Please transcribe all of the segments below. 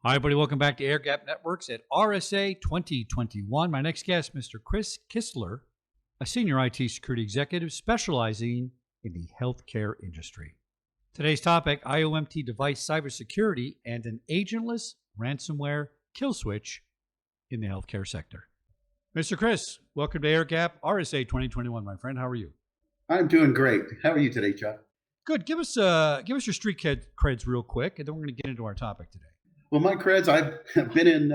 Hi, everybody. Welcome back to Airgap Networks at RSA 2021. My next guest, Mr. Chris Kissler, a senior IT security executive specializing in the healthcare industry. Today's topic, IoMT device cybersecurity and an agentless ransomware kill switch in the healthcare sector. Mr. Chris, welcome to Airgap RSA 2021, my friend. How are you? I'm doing great. How are you today, Chuck? Good. Give us your street creds real quick, and then we're going to get into our topic today. Well, my creds, I've been in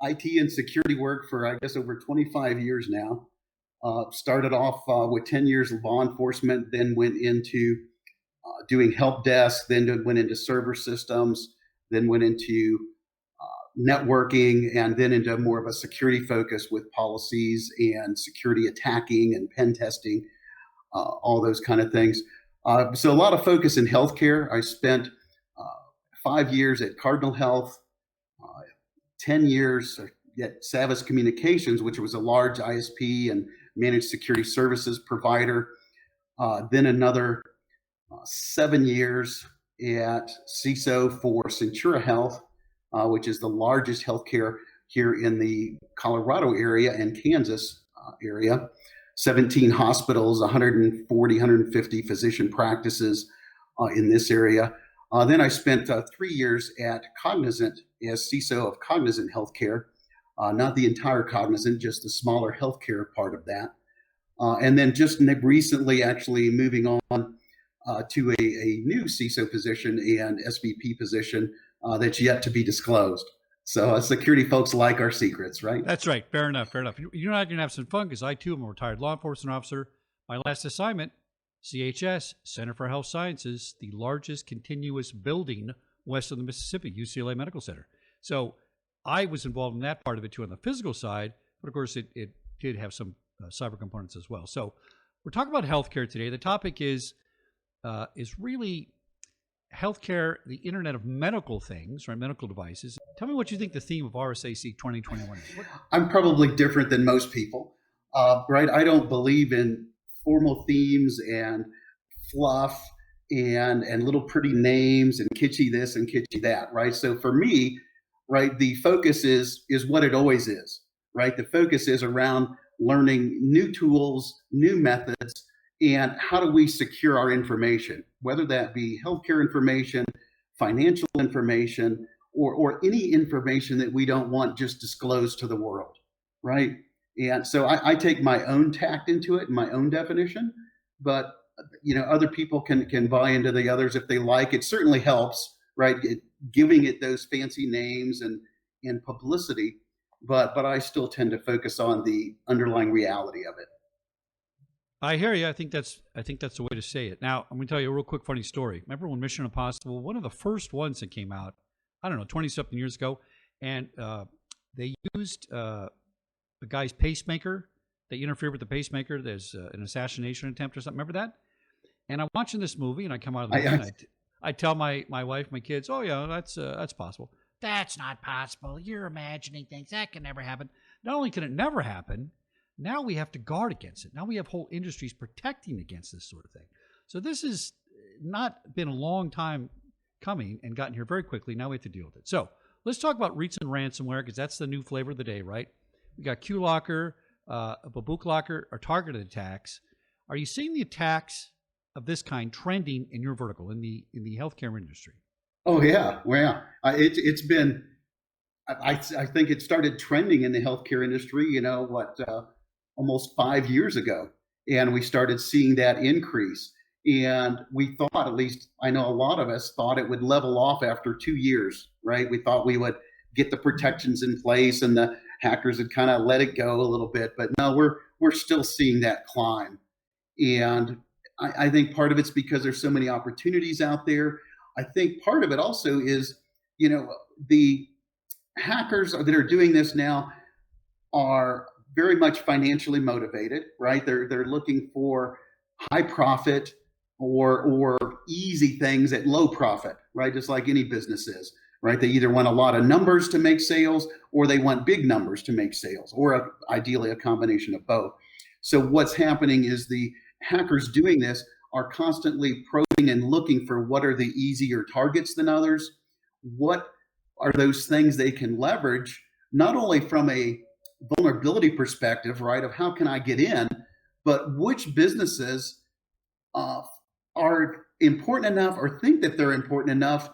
IT and security work for, I guess, over 25 years now. Started off with 10 years of law enforcement, then went into doing help desk, then went into server systems, then went into networking, and then into more of a security focus with policies and security attacking and pen testing, all those kind of things. So a lot of focus in healthcare. I spent 5 years at Cardinal Health, 10 years at Savvis Communications, which was a large ISP and managed security services provider. Then another 7 years at CISO for Centura Health, which is the largest healthcare here in the Colorado area and Kansas area. 17 hospitals, 140, 150 physician practices in this area. Then I spent 3 years at Cognizant as CISO of Cognizant Healthcare, not the entire Cognizant, just the smaller healthcare part of that. And then just recently actually moving on to a new CISO position and SVP position that's yet to be disclosed. So security folks like our secrets, right? That's right. Fair enough. You're not going to have some fun because I, too, am a retired law enforcement officer. My last assignment, CHS, Center for Health Sciences, the largest continuous building west of the Mississippi, UCLA Medical Center. So I was involved in that part of it too on the physical side, but of course it did have some cyber components as well. So we're talking about healthcare today. The topic is really healthcare, the Internet of medical things, right? Medical devices. Tell me what you think the theme of RSAC 2021 is. I'm probably different than most people, right? I don't believe in formal themes and fluff and little pretty names and kitschy this and kitschy that, right? So for me, right, the focus is what it always is, right? The focus is around learning new tools, new methods, and how do we secure our information, whether that be healthcare information, financial information, or any information that we don't want just disclosed to the world, right? And so I take my own tact into it, my own definition, but other people can buy into the others if they like. It certainly helps, right? Giving it those fancy names and publicity, but I still tend to focus on the underlying reality of it. I hear you. I think that's the way to say it. Now, I'm going to tell you a real quick funny story. Remember when Mission Impossible, one of the first ones that came out, I don't know, 20-something years ago, and they used a guy's pacemaker. They interfered with the pacemaker. There's an assassination attempt or something. Remember that? And I'm watching this movie, and I come out of the movie, and I tell my wife, my kids, oh, yeah, that's possible. That's not possible. You're imagining things. That can never happen. Not only can it never happen, now we have to guard against it. Now we have whole industries protecting against this sort of thing. So this has not been a long time coming and gotten here very quickly. Now we have to deal with it. So let's talk about reits and ransomware because that's the new flavor of the day, right? We got QLocker, BabuKlocker, or targeted attacks. Are you seeing the attacks of this kind trending in your vertical, in the healthcare industry? Oh, yeah. Well, it's been, I think it started trending in the healthcare industry, almost 5 years ago. And we started seeing that increase. And we thought, at least I know a lot of us thought it would level off after 2 years, right? We thought we would get the protections in place and the hackers would kind of let it go a little bit. But no, we're still seeing that climb. And I think part of it's because there's so many opportunities out there. I think part of it also is, the hackers that are doing this now are very much financially motivated, right? They're looking for high profit or easy things at low profit, right? Just like any business is, right? They either want a lot of numbers to make sales or they want big numbers to make sales, or ideally a combination of both. So what's happening is the hackers doing this are constantly probing and looking for what are the easier targets than others, what are those things they can leverage, not only from a vulnerability perspective, right, of how can I get in, but which businesses uh, are important enough or think that they're important enough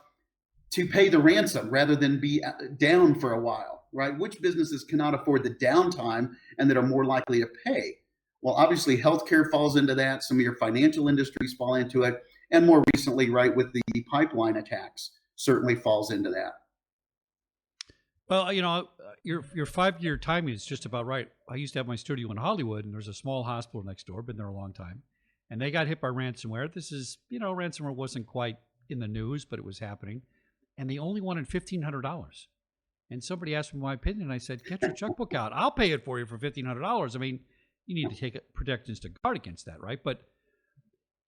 to pay the ransom rather than be down for a while, right? Which businesses cannot afford the downtime and that are more likely to pay? Well, obviously, healthcare falls into that. Some of your financial industries fall into it. And more recently, right, with the pipeline attacks, certainly falls into that. Well, your 5-year timing is just about right. I used to have my studio in Hollywood, and there's a small hospital next door. Been there a long time, and they got hit by ransomware. This is, ransomware wasn't quite in the news, but it was happening, and they only wanted $1,500. And somebody asked me my opinion, and I said, "Get your checkbook out. I'll pay it for you for $1,500." I mean, you need to take protections to guard against that, right? But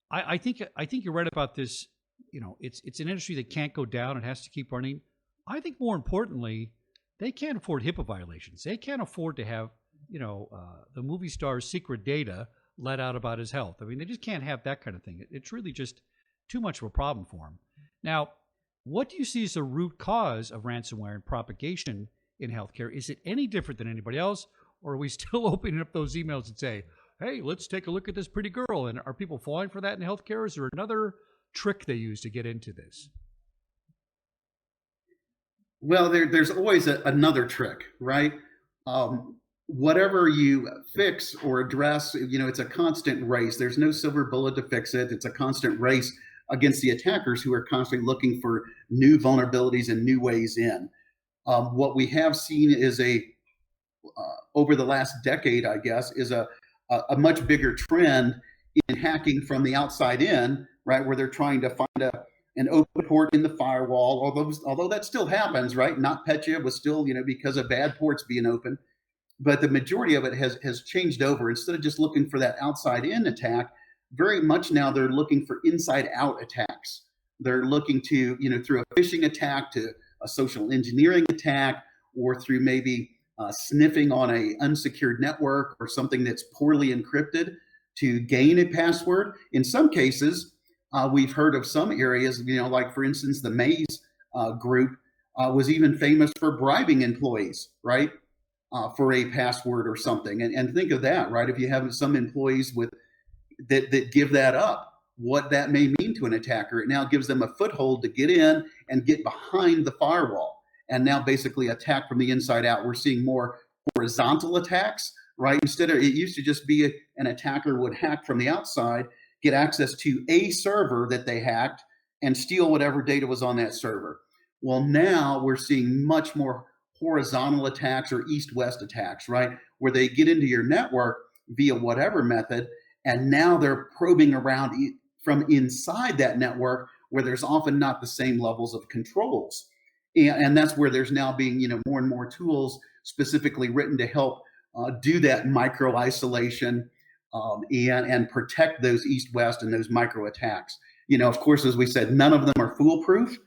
I think you're right about this. It's an industry that can't go down. It has to keep running. I think more importantly, they can't afford HIPAA violations. They can't afford to have, the movie star's secret data let out about his health. I mean, they just can't have that kind of thing. It's really just too much of a problem for them. Now, what do you see as the root cause of ransomware and propagation in healthcare? Is it any different than anybody else, or are we still opening up those emails and say, "Hey, let's take a look at this pretty girl"? And are people falling for that in healthcare? Is there another trick they use to get into this? Well, there's always another trick, right? Whatever you fix or address, it's a constant race. There's no silver bullet to fix it. It's a constant race against the attackers who are constantly looking for new vulnerabilities and new ways in. What we have seen is over the last decade, I guess, is a much bigger trend in hacking from the outside in, right? Where they're trying to find an open port in the firewall, although that still happens, right? Not Petya was still, because of bad ports being open. But the majority of it has changed over. Instead of just looking for that outside in attack, very much now they're looking for inside out attacks. They're looking to, through a phishing attack to a social engineering attack, or through maybe sniffing on a unsecured network or something that's poorly encrypted to gain a password. In some cases, we've heard of some areas, like for instance, the Maze group was even famous for bribing employees, right, for a password or something. And think of that, right? If you have some employees that give that up, what that may mean to an attacker. It now gives them a foothold to get in and get behind the firewall, and now basically attack from the inside out. We're seeing more horizontal attacks, right? Instead of, it used to just be an attacker would hack from the outside, get access to a server that they hacked, and steal whatever data was on that server. Well, now we're seeing much more horizontal attacks or east-west attacks, right? Where they get into your network via whatever method, and now they're probing around from inside that network where there's often not the same levels of controls. And that's where there's now being, more and more tools specifically written to help do that micro isolation and protect those east-west and those micro attacks. Of course, as we said, none of them are foolproof,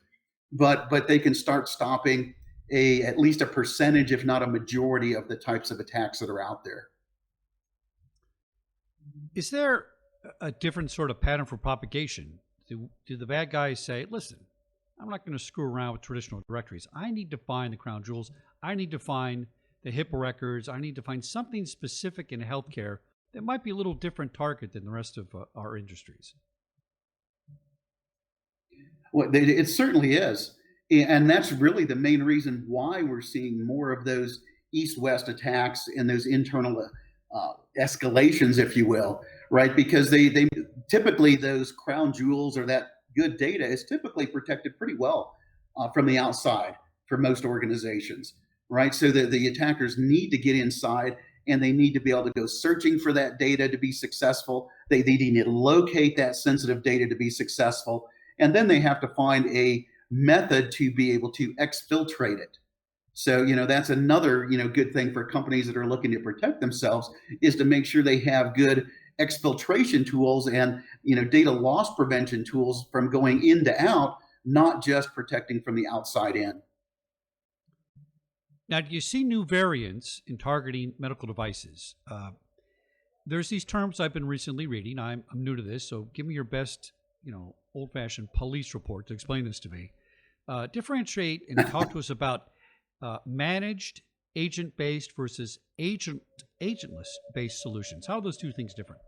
but they can start stopping at least a percentage, if not a majority, of the types of attacks that are out there. Is there a different sort of pattern for propagation? Do the bad guys say, "Listen, I'm not going to screw around with traditional directories. I need to find the crown jewels. I need to find the HIPAA records. I need to find something specific in healthcare that might be a little different target than the rest of our industries"? Well, it certainly is. And that's really the main reason why we're seeing more of those east-west attacks and those internal escalations, if you will, right? Because they typically, those crown jewels or that good data is typically protected pretty well from the outside for most organizations, right? So the attackers need to get inside, and they need to be able to go searching for that data to be successful. They need to locate that sensitive data to be successful. And then they have to find a method to be able to exfiltrate it. So, that's another, good thing for companies that are looking to protect themselves, is to make sure they have good exfiltration tools and, data loss prevention tools from going in to out, not just protecting from the outside in. Now, do you see new variants in targeting medical devices? There's these terms I've been recently reading. I'm new to this, so give me your best, old-fashioned police report to explain this to me. Differentiate and talk to us about managed agent-based versus agentless-based solutions. How are those two things different?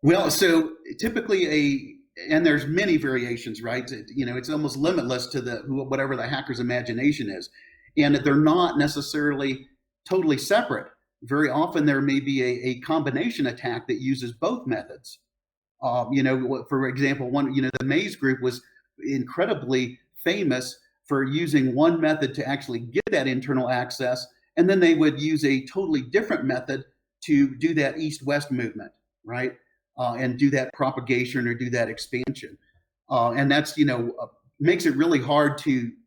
Well, so typically and there's many variations, right? It's almost limitless to whatever the hacker's imagination is, and they're not necessarily totally separate. Very often there may be a combination attack that uses both methods. For example, the Maze group was incredibly famous for using one method to actually get that internal access, and then they would use a totally different method to do that east-west movement, right? And do that propagation or do that expansion. And that's, makes it really hard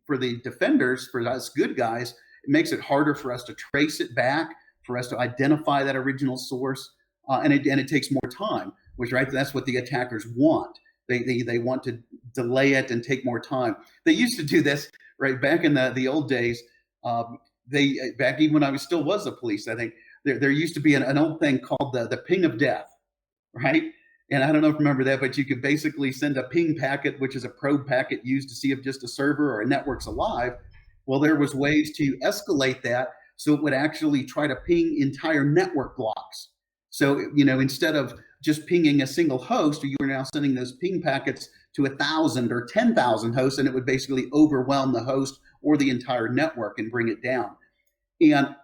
for the defenders, for us good guys, it makes it harder for us to trace it back, for us to identify that original source, and it takes more time, which, right, that's what the attackers want. They want to delay it and take more time. They used to do this, right, back in the old days. Back even when I still was the police, I think there used to be an old thing called the ping of death, right? And I don't know if you remember that, but you could basically send a ping packet, which is a probe packet used to see if just a server or a network's alive. Well, there was ways to escalate that so it would actually try to ping entire network blocks. So, instead of just pinging a single host, you are now sending those ping packets to 1,000 or 10,000 hosts, and it would basically overwhelm the host or the entire network and bring it down. And,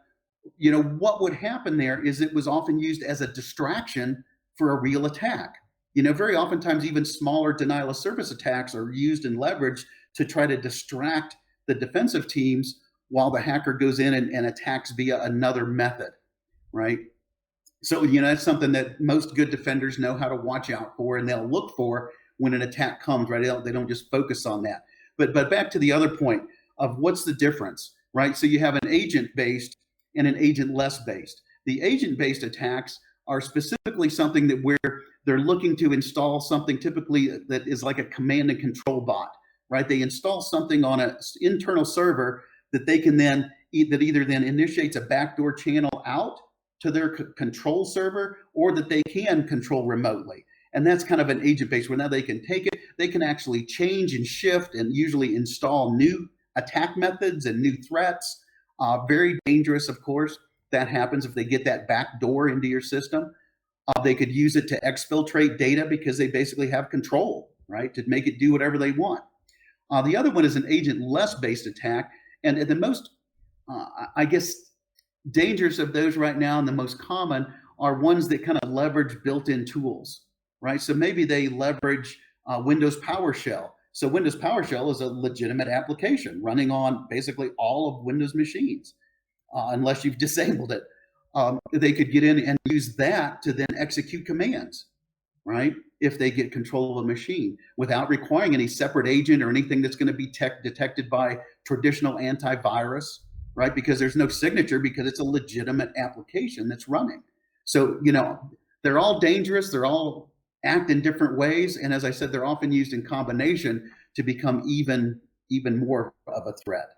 what would happen there is it was often used as a distraction for a real attack. Very oftentimes even smaller denial of service attacks are used and leveraged to try to distract the defensive teams while the hacker goes in and attacks via another method, right? So, that's something that most good defenders know how to watch out for, and they'll look for when an attack comes, right? They don't just focus on that. But back to the other point of what's the difference, right? So you have an agent-based and an agent-less based. The agent-based attacks are specifically something that where they're looking to install something typically that is like a command and control bot, right? They install something on an internal server that they can then, that either then initiates a backdoor channel out to their control server, or that they can control remotely. And that's kind of an agent-based where now they can take it, they can actually change and shift and usually install new attack methods and new threats. Very dangerous, of course. That happens if they get that back door into your system. They could use it to exfiltrate data because they basically have control, right, to make it do whatever they want. The other one is an agent-less based attack. And the most, I guess, dangerous of those right now and the most common are ones that kind of leverage built-in tools, right? So maybe they leverage Windows PowerShell. So Windows PowerShell is a legitimate application running on basically all of Windows machines, unless you've disabled it. They could get in and use that to then execute commands, right? If they get control of a machine without requiring any separate agent or anything that's going to be detected by traditional antivirus, right? Because there's no signature because it's a legitimate application that's running. So, they're all dangerous. They're all act in different ways. And as I said, they're often used in combination to become even more of a threat.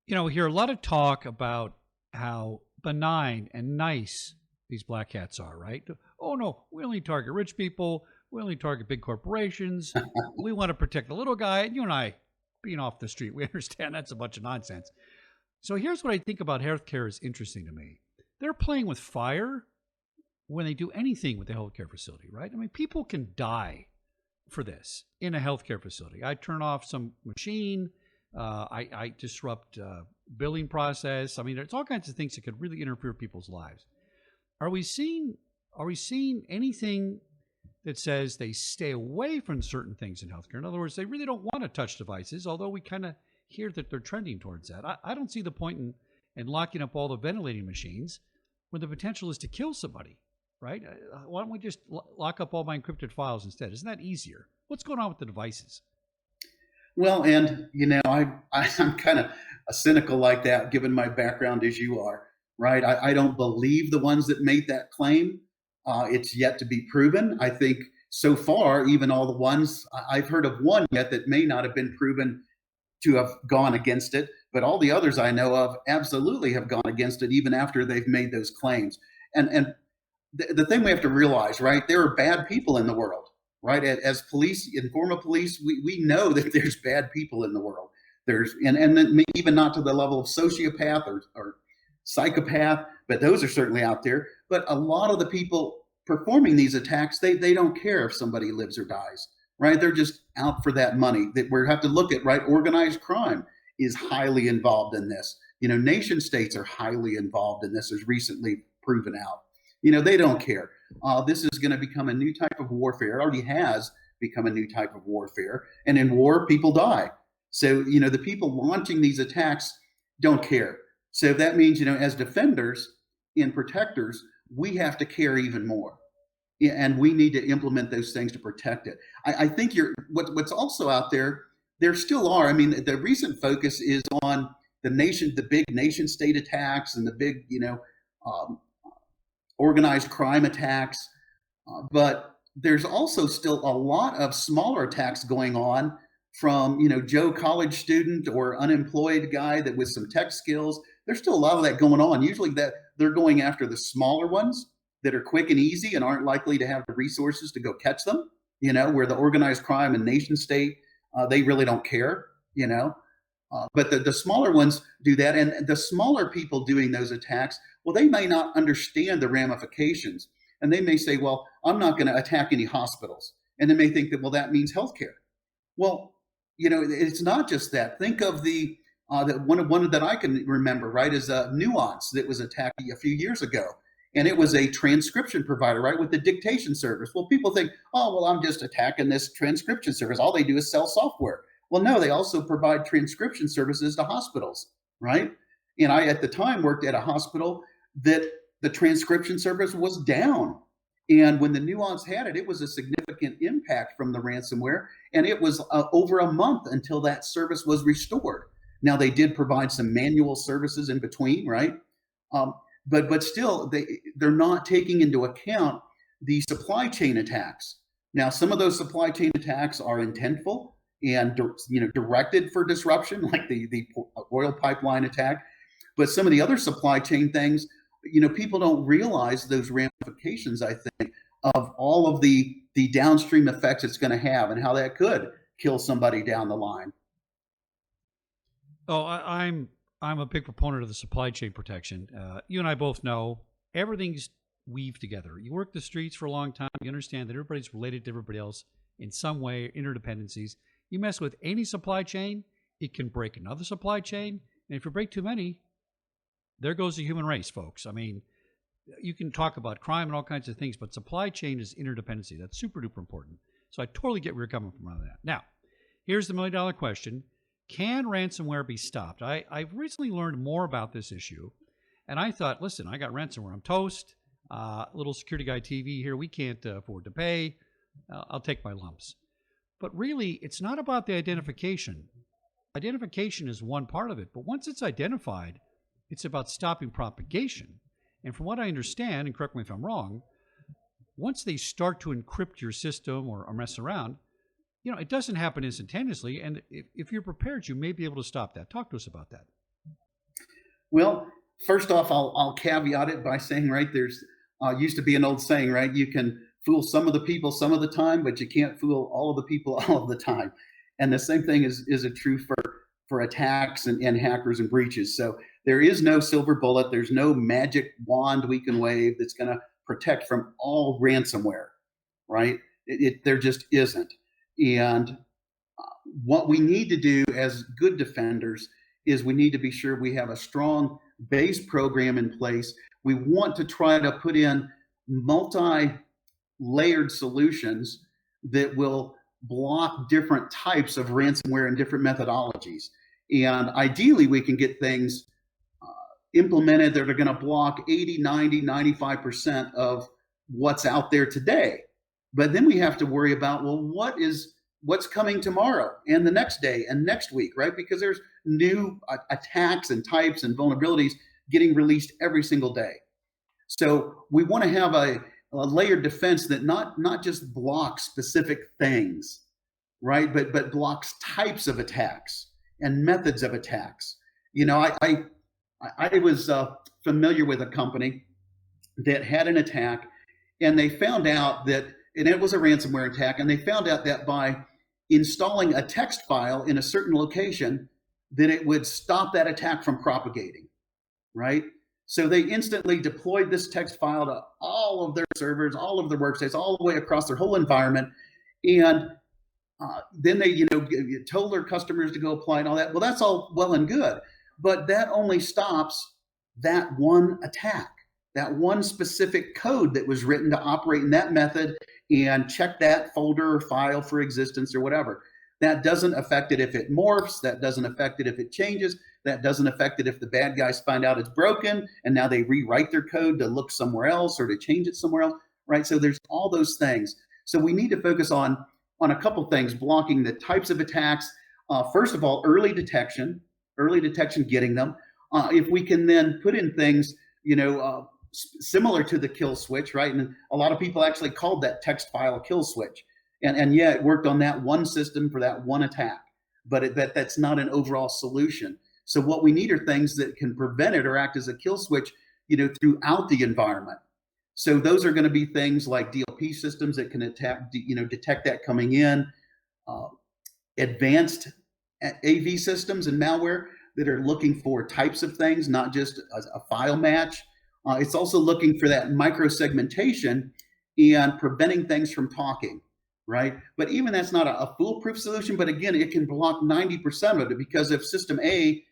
We hear a lot of talk about how benign and nice these black hats are, right? Oh, no, we only target rich people. We only target big corporations. We want to protect the little guy. And you and I, being off the street, we understand that's a bunch of nonsense. So here's what I think about healthcare is interesting to me. They're playing with fire when they do anything with the healthcare facility, right? I mean, people can die for this in a healthcare facility. I turn off some machine. I disrupt billing process. I mean, there's all kinds of things that could really interfere with people's lives. Are we seeing anything that says they stay away from certain things in healthcare? In other words, they really don't want to touch devices, although we kind of hear that they're trending towards that. I don't see the point in locking up all the ventilating machines when the potential is to kill somebody, right? Why don't we just lock up all my encrypted files instead? Isn't that easier? What's going on with the devices? Well, and I'm kind of a cynical like that, given my background as you are, right? I don't believe the ones that made that claim. It's yet to be proven. I think so far, even all the ones I've heard of one yet that may not have been proven to have gone against it, but all the others I know of absolutely have gone against it, even after they've made those claims. And the thing we have to realize, right? There are bad people in the world. right? As police, in former police, we know that there's bad people in the world. There's, and then even not to the level of sociopath or psychopath, but those are certainly out there. But a lot of the people performing these attacks, they don't care if somebody lives or dies, right? They're just out for that money. That we have to look at, right? Organized crime is highly involved in this. You know, nation states are highly involved in this, as recently proven out. You know, they don't care. This is going to become a new type of warfare. It already has become a new type of warfare. And in war, people die. So, you know, the people launching these attacks don't care. So that means, you know, as defenders and protectors, we have to care even more. And we need to implement those things to protect it. I think what's also out there, there still are. I mean, the recent focus is on the big nation state attacks and the big, you know, organized crime attacks. But there's also still a lot of smaller attacks going on from, you know, Joe college student or unemployed guy that with some tech skills. There's still a lot of that going on. Usually that they're going after the smaller ones that are quick and easy and aren't likely to have the resources to go catch them, you know, where the organized crime and nation state, they really don't care, you know. But the smaller ones do that. And the smaller people doing those attacks, well, they may not understand the ramifications. And they may say, well, I'm not going to attack any hospitals. And they may think that, well, that means healthcare. Well, you know, it's not just that. Think of the one that I can remember, right, is Nuance that was attacked a few years ago. And it was a transcription provider, right, with the dictation service. Well, people think, oh, well, I'm just attacking this transcription service. All they do is sell software. Well, no, they also provide transcription services to hospitals, right? And I, at the time, worked at a hospital that the transcription service was down. And when the Nuance had it, it was a significant impact from the ransomware. And it was over a month until that service was restored. Now, they did provide some manual services in between, right? But still, they're not taking into account the supply chain attacks. Now, some of those supply chain attacks are intentful and, you know, directed for disruption, like the oil pipeline attack. But some of the other supply chain things, you know, people don't realize those ramifications, I think, of all of the downstream effects it's going to have and how that could kill somebody down the line. Oh, I'm a big proponent of the supply chain protection. You and I both know everything's weaved together. You work the streets for a long time. You understand that everybody's related to everybody else in some way, interdependencies. You mess with any supply chain, it can break another supply chain. And if you break too many, there goes the human race, folks. I mean, you can talk about crime and all kinds of things, but supply chain is interdependency. That's super duper important. So I totally get where you're coming from on that. Now, here's the $1 million question. Can ransomware be stopped? I've recently learned more about this issue, and I thought, listen, I got ransomware. I'm toast. Little security guy TV here. We can't afford to pay. I'll take my lumps. But really, it's not about the identification. Identification is one part of it, but once it's identified, it's about stopping propagation. And from what I understand, and correct me if I'm wrong, once they start to encrypt your system or mess around, you know, it doesn't happen instantaneously. And if you're prepared, you may be able to stop that. Talk to us about that. Well, first off, I'll caveat it by saying, right, there's used to be an old saying, right, you can fool some of the people some of the time, but you can't fool all of the people all of the time. And the same thing is true for attacks and hackers and breaches. So there is no silver bullet. There's no magic wand we can wave that's going to protect from all ransomware, right? There just isn't. And what we need to do as good defenders is we need to be sure we have a strong base program in place. We want to try to put in multi-layered solutions that will block different types of ransomware and different methodologies. And ideally, we can get things implemented that are going to block 80, 90, 95% of what's out there today. But then we have to worry about, well, what's coming tomorrow and the next day and next week, right? Because there's new attacks and types and vulnerabilities getting released every single day. So we want to have a layered defense that not just blocks specific things, right? But blocks types of attacks and methods of attacks. You know, I was familiar with a company that had an attack, and they found out that and it was a ransomware attack, and they found out that by installing a text file in a certain location, that it would stop that attack from propagating, right? So they instantly deployed this text file to all of their servers, all of their workstations, all the way across their whole environment. And then they, told their customers to go apply and all that. Well, that's all well and good, but that only stops that one attack, that one specific code that was written to operate in that method and check that folder or file for existence or whatever. That doesn't affect it if it morphs. That doesn't affect it if it changes. That doesn't affect it if the bad guys find out it's broken and now they rewrite their code to look somewhere else or to change it somewhere else, right? So there's all those things. So we need to focus on a couple things: blocking the types of attacks. First of all, early detection, getting them. If we can then put in things, similar to the kill switch, right? And a lot of people actually called that text file a kill switch. And yeah, it worked on that one system for that one attack, but that's not an overall solution. So what we need are things that can prevent it or act as a kill switch, throughout the environment. So those are going to be things like DLP systems that can detect that coming in, advanced AV systems and malware that are looking for types of things, not just a file match. It's also looking for that micro-segmentation and preventing things from talking, right? But even that's not a foolproof solution, but again, it can block 90% of it, because if system A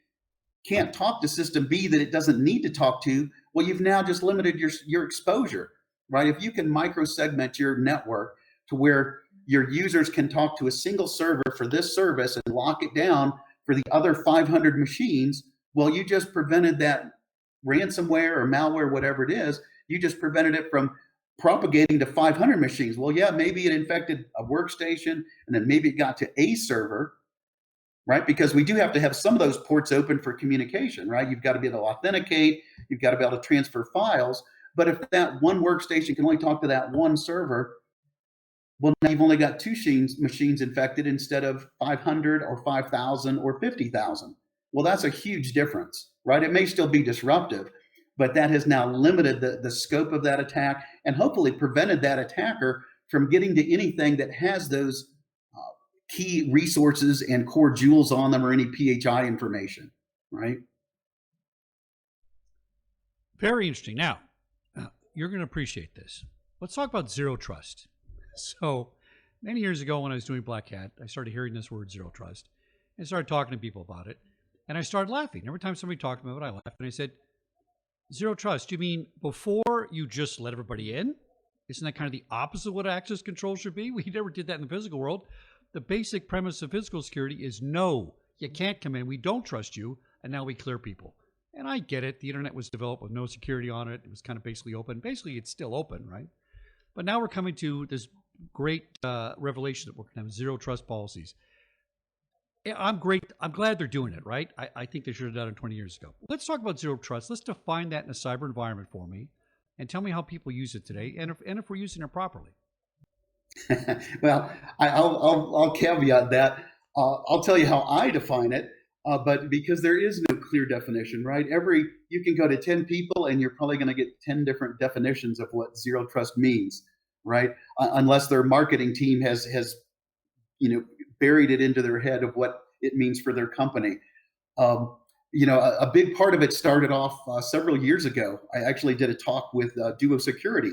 can't talk to system B that it doesn't need to talk to, well, you've now just limited your exposure, right? If you can micro-segment your network to where your users can talk to a single server for this service and lock it down for the other 500 machines, well, you just prevented that ransomware or malware, whatever it is, you just prevented it from propagating to 500 machines. Well, yeah, maybe it infected a workstation and then maybe it got to a server, right? Because we do have to have some of those ports open for communication, right? You've got to be able to authenticate, you've got to be able to transfer files. But if that one workstation can only talk to that one server, well, now you've only got two machines infected instead of 500 or 5,000 or 50,000. Well, that's a huge difference, right? It may still be disruptive, but that has now limited the scope of that attack and hopefully prevented that attacker from getting to anything that has those key resources and core jewels on them or any PHI information, right? Very interesting. Now, you're going to appreciate this. Let's talk about zero trust. So many years ago when I was doing Black Hat, I started hearing this word zero trust and started talking to people about it. And I started laughing. Every time somebody talked about it, I laughed. And I said, zero trust, you mean before you just let everybody in? Isn't that kind of the opposite of what access control should be? We never did that in the physical world. The basic premise of physical security is no, you can't come in. We don't trust you. And now we clear people. And I get it. The internet was developed with no security on it. It was kind of basically open. Basically, it's still open, right? But now we're coming to this great revelation that we're going to have zero trust policies. I'm glad they're doing it, right? I think they should have done it 20 years ago. Let's talk about zero trust. Let's define that in a cyber environment for me and tell me how people use it today and if we're using it properly. Well, I'll caveat that. I'll tell you how I define it, but because there is no clear definition, right? You can go to 10 people and you're probably going to get 10 different definitions of what zero trust means, right? Unless their marketing team has buried it into their head of what it means for their company. A big part of it started off several years ago. I actually did a talk with Duo Security,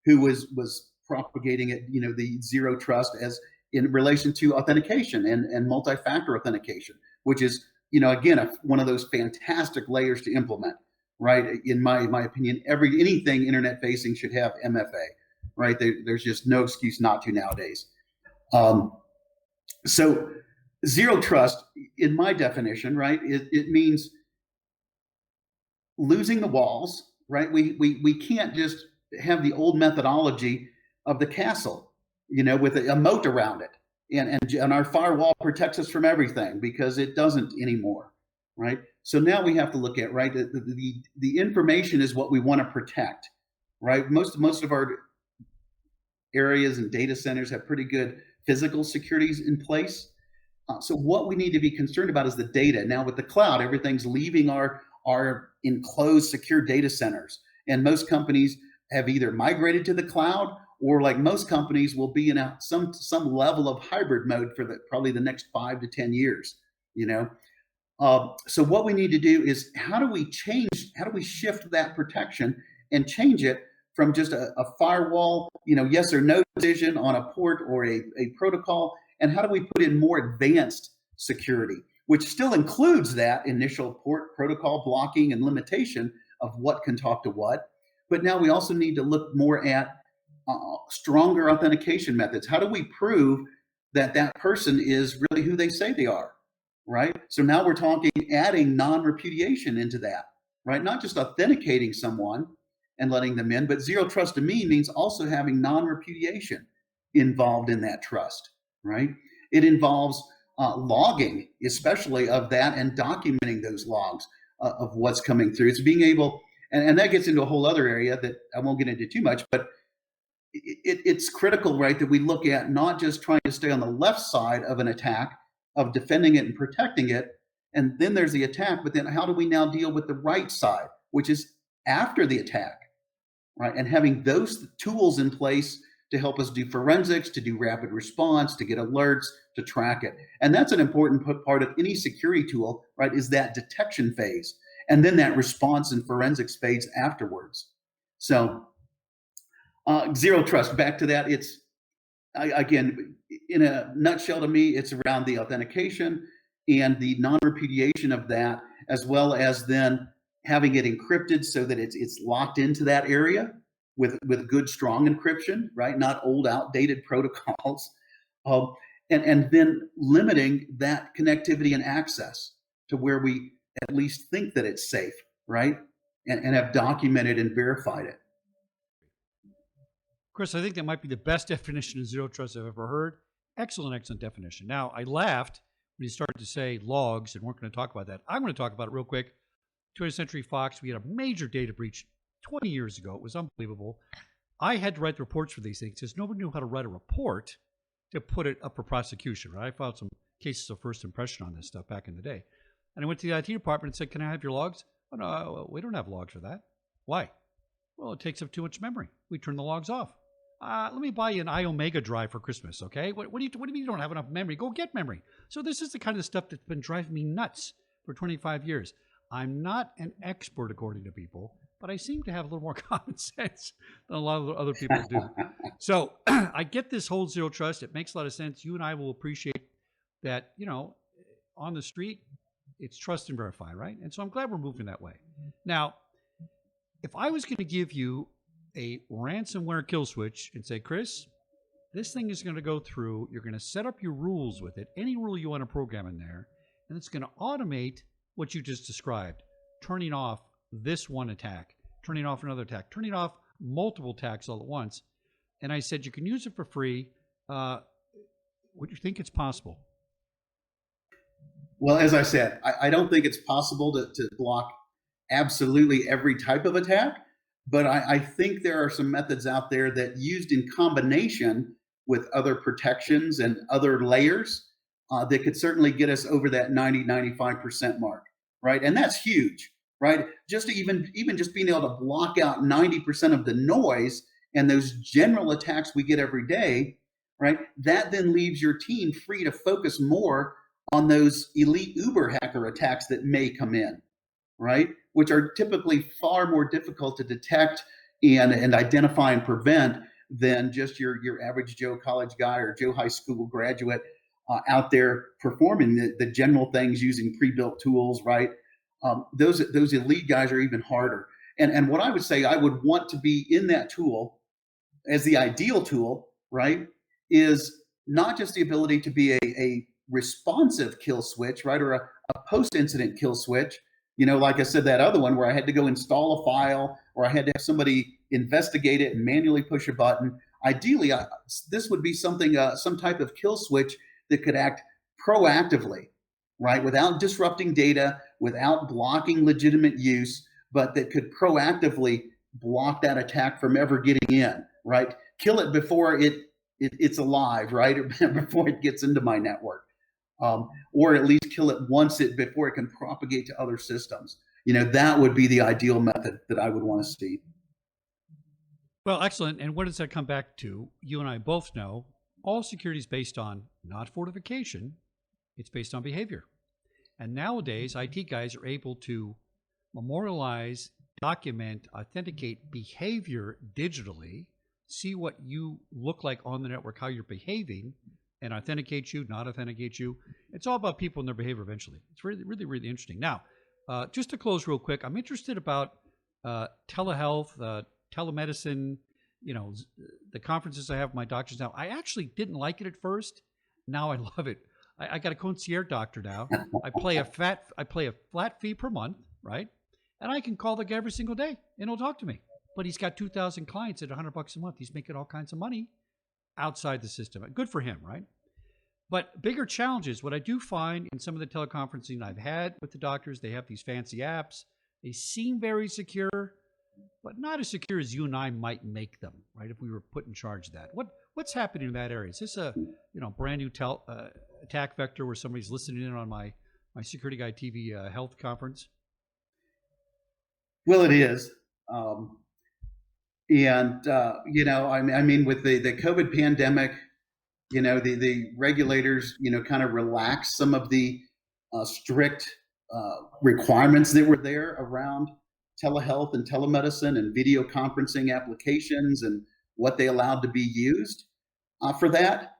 who was propagating it, the zero trust as in relation to authentication and multi-factor authentication, which is, again, one of those fantastic layers to implement, right? In my opinion, anything internet facing should have MFA, right? There's just no excuse not to nowadays. So zero trust, in my definition, right, it means losing the walls, right? We can't just have the old methodology of the castle, with a moat around it. And our firewall protects us from everything, because it doesn't anymore, right? So now we have to look at, right, the information is what we want to protect, right? Most of our areas and data centers have pretty good physical securities in place. So what we need to be concerned about is the data. Now with the cloud, everything's leaving our enclosed secure data centers. And most companies have either migrated to the cloud or like most companies will be in some level of hybrid mode for probably the next 5 to 10 years. So what we need to do is how do we shift that protection and change it from just a firewall, yes or no decision on a port or a protocol, and how do we put in more advanced security, which still includes that initial port protocol blocking and limitation of what can talk to what. But now we also need to look more at stronger authentication methods. How do we prove that that person is really who they say they are, right? So now we're talking adding non-repudiation into that, right? Not just authenticating someone and letting them in, but zero trust to me means also having non-repudiation involved in that trust, right? It involves logging, especially of that, and documenting those logs of what's coming through. It's being able, and that gets into a whole other area that I won't get into too much, but it's critical, right, that we look at not just trying to stay on the left side of an attack, of defending it and protecting it, and then there's the attack, but then how do we now deal with the right side, which is after the attack, right? And having those tools in place to help us do forensics, to do rapid response, to get alerts, to track it. And that's an important part of any security tool, right, is that detection phase, and then that response and forensics phase afterwards. So zero trust, back to that, again, in a nutshell to me, it's around the authentication and the non-repudiation of that, as well as then having it encrypted so that it's locked into that area with good, strong encryption, right? Not old, outdated protocols. And then limiting that connectivity and access to where we at least think that it's safe, right? And have documented and verified it. Chris, I think that might be the best definition of zero trust I've ever heard. Excellent definition. Now, I laughed when you started to say logs, and we're going to talk about that. I'm going to talk about it real quick. 20th Century Fox, we had a major data breach 20 years ago. It was unbelievable. I had to write the reports for these things because nobody knew how to write a report to put it up for prosecution, right? I filed some cases of first impression on this stuff back in the day. And I went to the IT department and said, can I have your logs? Oh, no, we don't have logs for that. Why? Well, it takes up too much memory. We turn the logs off. Let me buy you an IoMT drive for Christmas, okay? What do you mean you don't have enough memory? Go get memory. So this is the kind of stuff that's been driving me nuts for 25 years. I'm not an expert, according to people, but I seem to have a little more common sense than a lot of other people do. So I get this whole zero trust. It makes a lot of sense. You and I will appreciate that, on the street, it's trust and verify, right? And so I'm glad we're moving that way. Now, if I was going to give you a ransomware kill switch and say, Chris, this thing is going to go through, you're going to set up your rules with it, any rule you want to program in there, and it's going to automate what you just described, turning off this one attack, turning off another attack, turning off multiple attacks all at once. And I said, you can use it for free. Would you think it's possible? Well, as I said, I don't think it's possible to block absolutely every type of attack. But I think there are some methods out there that used in combination with other protections and other layers that could certainly get us over that 90-95% mark, right? And that's huge, right? Just to even just being able to block out 90% of the noise and those general attacks we get every day, right? That then leaves your team free to focus more on those elite Uber hacker attacks that may come in, right? Which are typically far more difficult to detect and identify and prevent than just your average Joe college guy or Joe high school graduate out there performing the general things using pre-built tools, right? Those elite guys are even harder. And what I would say I would want to be in that tool as the ideal tool, right, is not just the ability to be a responsive kill switch, right, or a post-incident kill switch. Like I said, that other one where I had to go install a file or I had to have somebody investigate it and manually push a button. Ideally, this would be something, some type of kill switch that could act proactively, right? Without disrupting data, without blocking legitimate use, but that could proactively block that attack from ever getting in, right? Kill it before it's alive, right? Or before it gets into my network. Or at least kill it before it can propagate to other systems. That would be the ideal method that I would want to see. Well, excellent. And what does that come back to? You and I both know all security is based on not fortification, it's based on behavior. And nowadays, IT guys are able to memorialize, document, authenticate behavior digitally, see what you look like on the network, how you're behaving, and authenticate you, not authenticate you. It's all about people and their behavior eventually. It's really, really, really interesting. Now, just to close real quick, I'm interested about telehealth, telemedicine, the conferences I have with my doctors now. I actually didn't like it at first. Now I love it. I got a concierge doctor now. I pay a flat fee per month, right? And I can call the guy every single day and he'll talk to me. But he's got 2,000 clients at $100 a month. He's making all kinds of money outside the system. Good for him, right? But bigger challenges, what I do find in some of the teleconferencing I've had with the doctors, they have these fancy apps. They seem very secure, but not as secure as you and I might make them, right? If we were put in charge of that. What's happening in that area? Is this a brand new attack vector where somebody's listening in on my Security Guy TV health conference? Well, it is. I mean, with the COVID pandemic, the regulators, kind of relaxed some of the strict requirements that were there around telehealth and telemedicine and video conferencing applications and what they allowed to be used for that.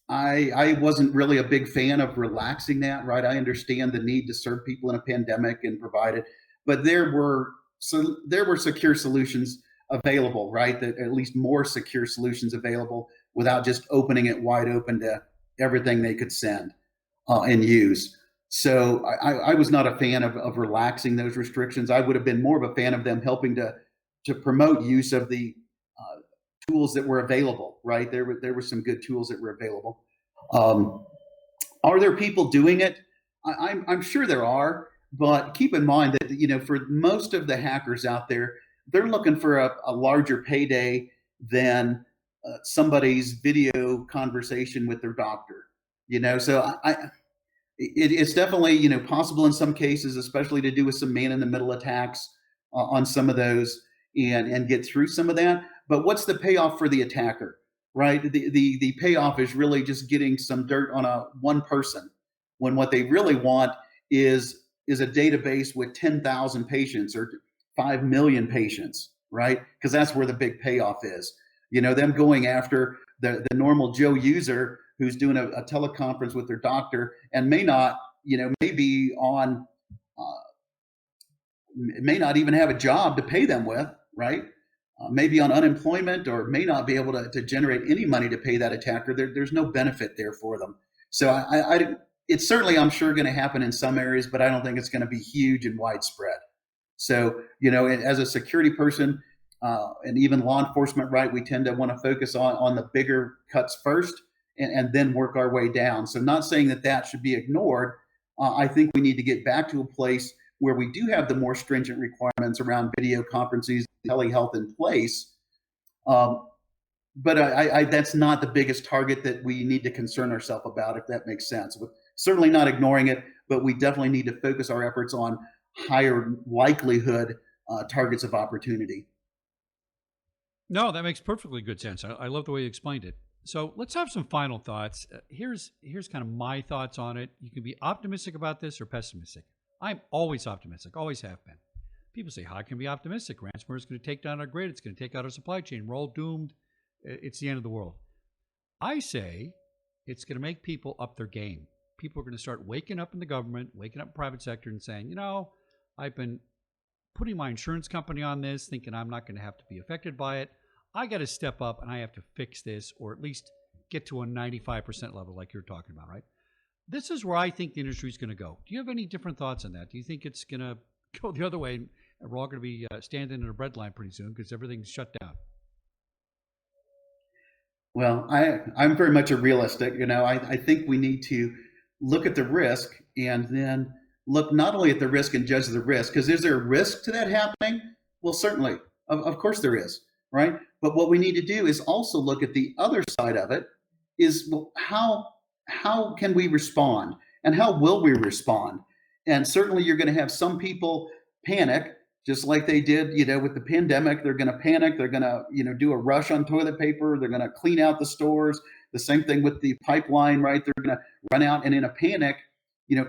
I wasn't really a big fan of relaxing that, right? I understand the need to serve people in a pandemic and provide it, but there were secure solutions available, right? That at least more secure solutions available without just opening it wide open to everything they could send and use. So I was not a fan of relaxing those restrictions. I would have been more of a fan of them helping to promote use of the tools that were available, right? There were some good tools that were available. Are there people doing it? I'm sure there are, but keep in mind that, for most of the hackers out there, they're looking for a larger payday than somebody's video conversation with their doctor. So it's definitely, possible in some cases, especially to do with some man-in-the-middle attacks on some of those and get through some of that. But what's the payoff for the attacker, right? The payoff is really just getting some dirt on one person, when what they really want is a database with 10,000 patients or 5 million patients, right? Because that's where the big payoff is. Them going after the normal Joe user who's doing a teleconference with their doctor and may not, maybe on, may not even have a job to pay them with, right? Maybe on unemployment, or may not be able to generate any money to pay that attacker. There's no benefit there for them. So it's certainly, I'm sure, going to happen in some areas, but I don't think it's going to be huge and widespread. So, as a security person and even law enforcement, right, we tend to want to focus on the bigger cuts first and then work our way down. So not saying that should be ignored. I think we need to get back to a place where we do have the more stringent requirements around video conferences, telehealth in place. But that's not the biggest target that we need to concern ourselves about, if that makes sense. We're certainly not ignoring it, but we definitely need to focus our efforts on higher likelihood targets of opportunity. No, that makes perfectly good sense. I love the way you explained it. So let's have some final thoughts. Here's kind of my thoughts on it. You can be optimistic about this or pessimistic. I'm always optimistic, always have been. People say, how can we be optimistic? Ransomware is going to take down our grid. It's going to take out our supply chain. We're all doomed. It's the end of the world. I say it's going to make people up their game. People are going to start waking up in the government, waking up in the private sector and saying, I've been putting my insurance company on this, thinking I'm not going to have to be affected by it. I got to step up and I have to fix this, or at least get to a 95% level like you're talking about, right? This is where I think the industry is going to go. Do you have any different thoughts on that? Do you think it's going to go the other way and we're all going to be standing in a bread line pretty soon because everything's shut down? Well, I'm very much a realistic. I think we need to look at the risk and then look not only at the risk and judge the risk, because is there a risk to that happening? Well, certainly. Of course there is, right? But what we need to do is also look at the other side of it is, well, how can we respond and how will we respond? And certainly you're going to have some people panic just like they did, with the pandemic. They're going to panic. They're going to, do a rush on toilet paper. They're going to clean out the stores. The same thing with the pipeline, right? They're going to run out and in a panic,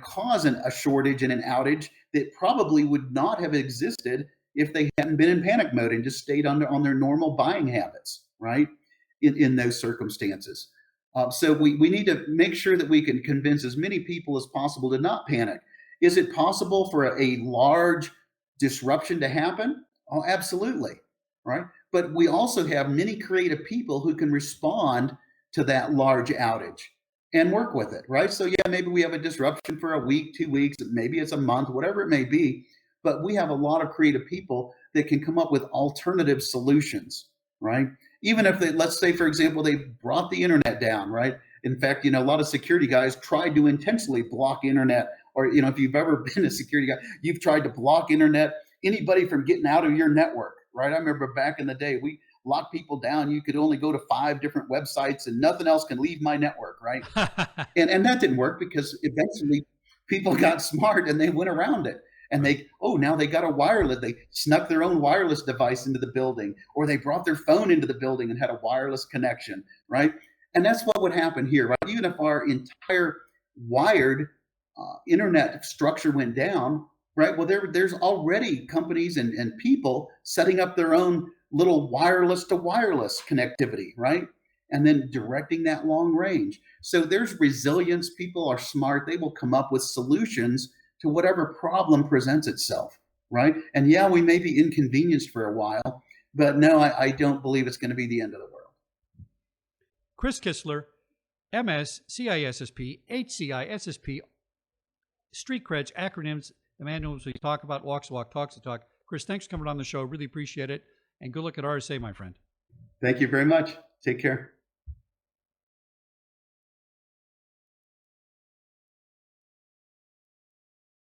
cause a shortage and an outage that probably would not have existed if they hadn't been in panic mode and just stayed on their normal buying habits, right? In those circumstances. So we need to make sure that we can convince as many people as possible to not panic. Is it possible for a large disruption to happen? Oh, absolutely, right? But we also have many creative people who can respond to that large outage and work with it, right? So yeah, maybe we have a disruption for a week, 2 weeks, maybe it's a month, whatever it may be, but we have a lot of creative people that can come up with alternative solutions, right? Even if let's say, for example, they brought the internet down, right? In fact, a lot of security guys tried to intentionally block internet, or, if you've ever been a security guy, you've tried to block internet, anybody from getting out of your network, right? I remember back in the day, we locked people down. You could only go to 5 different websites and nothing else can leave my network, right? and that didn't work because eventually people got smart and they went around it. And now they got a wireless, they snuck their own wireless device into the building, or they brought their phone into the building and had a wireless connection, right? And that's what would happen here, right? Even if our entire wired internet structure went down, right? Well, there's already companies and people setting up their own little wireless to wireless connectivity, right? And then directing that long range. So there's resilience. People are smart. They will come up with solutions to whatever problem presents itself, right? And yeah, we may be inconvenienced for a while, but no, I don't believe it's going to be the end of the world. Chris Kissler, MS, CISSP, HCISSP, street creds, acronyms, the man knows what he talk about, walks the walk, talks the talk. Chris, thanks for coming on the show. Really appreciate it. And good luck at RSA, my friend. Thank you very much. Take care.